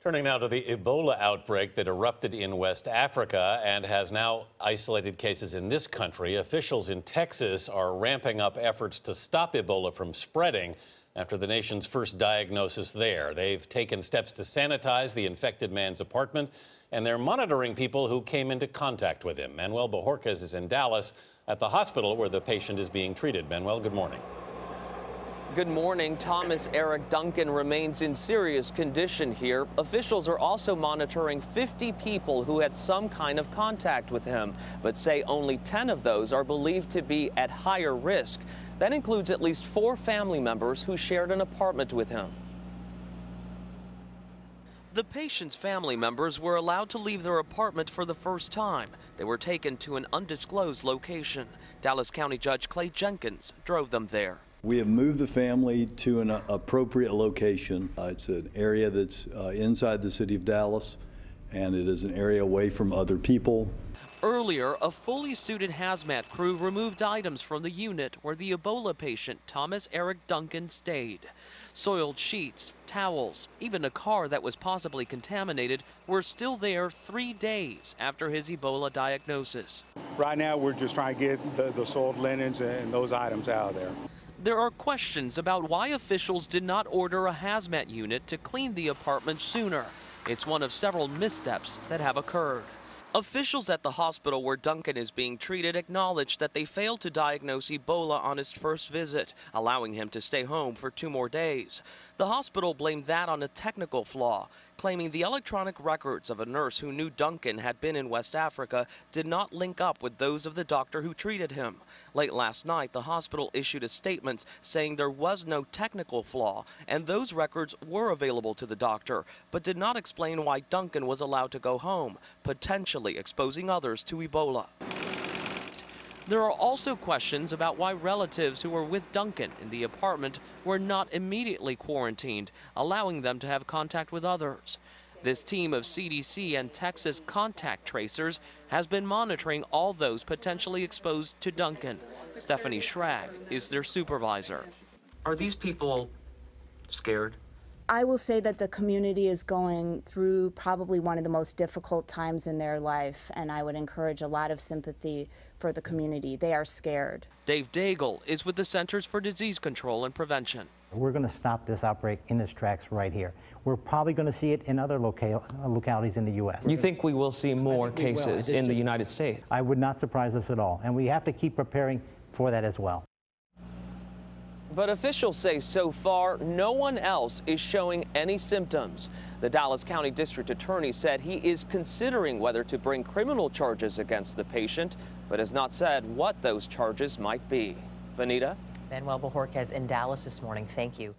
Turning now to the Ebola outbreak that erupted in West Africa and has now isolated cases in this country. Officials in Texas are ramping up efforts to stop Ebola from spreading after the nation's first diagnosis there. They've taken steps to sanitize the infected man's apartment, and they're monitoring people who came into contact with him. Manuel Bojorquez is in Dallas at the hospital where the patient is being treated. Manuel, good morning. Good morning. Thomas Eric Duncan remains in serious condition here. Officials are also monitoring 50 people who had some kind of contact with him, but say only 10 of those are believed to be at higher risk. That includes at least 4 family members who shared an apartment with him. The patient's family members were allowed to leave their apartment for the first time. They were taken to an undisclosed location. Dallas County Judge Clay Jenkins drove them there. We have moved the family to an appropriate location. It's an area that's inside the city of Dallas, and it is an area away from other people. Earlier, a fully suited hazmat crew removed items from the unit where the Ebola patient Thomas Eric Duncan stayed. Soiled sheets, towels, even a car that was possibly contaminated were still there 3 days after his Ebola diagnosis. Right now, we're just trying to get the soiled linens and those items out of there. There are questions about why officials did not order a hazmat unit to clean the apartment sooner. It's one of several missteps that have occurred. Officials at the hospital where Duncan is being treated acknowledged that they failed to diagnose Ebola on his first visit, allowing him to stay home for 2 more days. The hospital blamed that on a technical flaw, claiming the electronic records of a nurse who knew Duncan had been in West Africa did not link up with those of the doctor who treated him. Late last night, the hospital issued a statement saying there was no technical flaw and those records were available to the doctor, but did not explain why Duncan was allowed to go home, potentially exposing others to Ebola. There are also questions about why relatives who were with Duncan in the apartment were not immediately quarantined, allowing them to have contact with others. This team of CDC and Texas contact tracers has been monitoring all those potentially exposed to Duncan. Stephanie Schrag is their supervisor. Are these people scared? I will say that the community is going through probably one of the most difficult times in their life, and I would encourage a lot of sympathy for the community. They are scared. Dave Daigle is with the Centers for Disease Control and Prevention. We're going to stop this outbreak in its tracks right here. We're probably going to see it in other localities in the U.S. You think we will see more cases in the United States? I would not surprise us at all, and we have to keep preparing for that as well. But officials say so far, no one else is showing any symptoms. The Dallas County District Attorney said he is considering whether to bring criminal charges against the patient, but has not said what those charges might be. Vanita? Manuel Bojorquez in Dallas this morning. Thank you.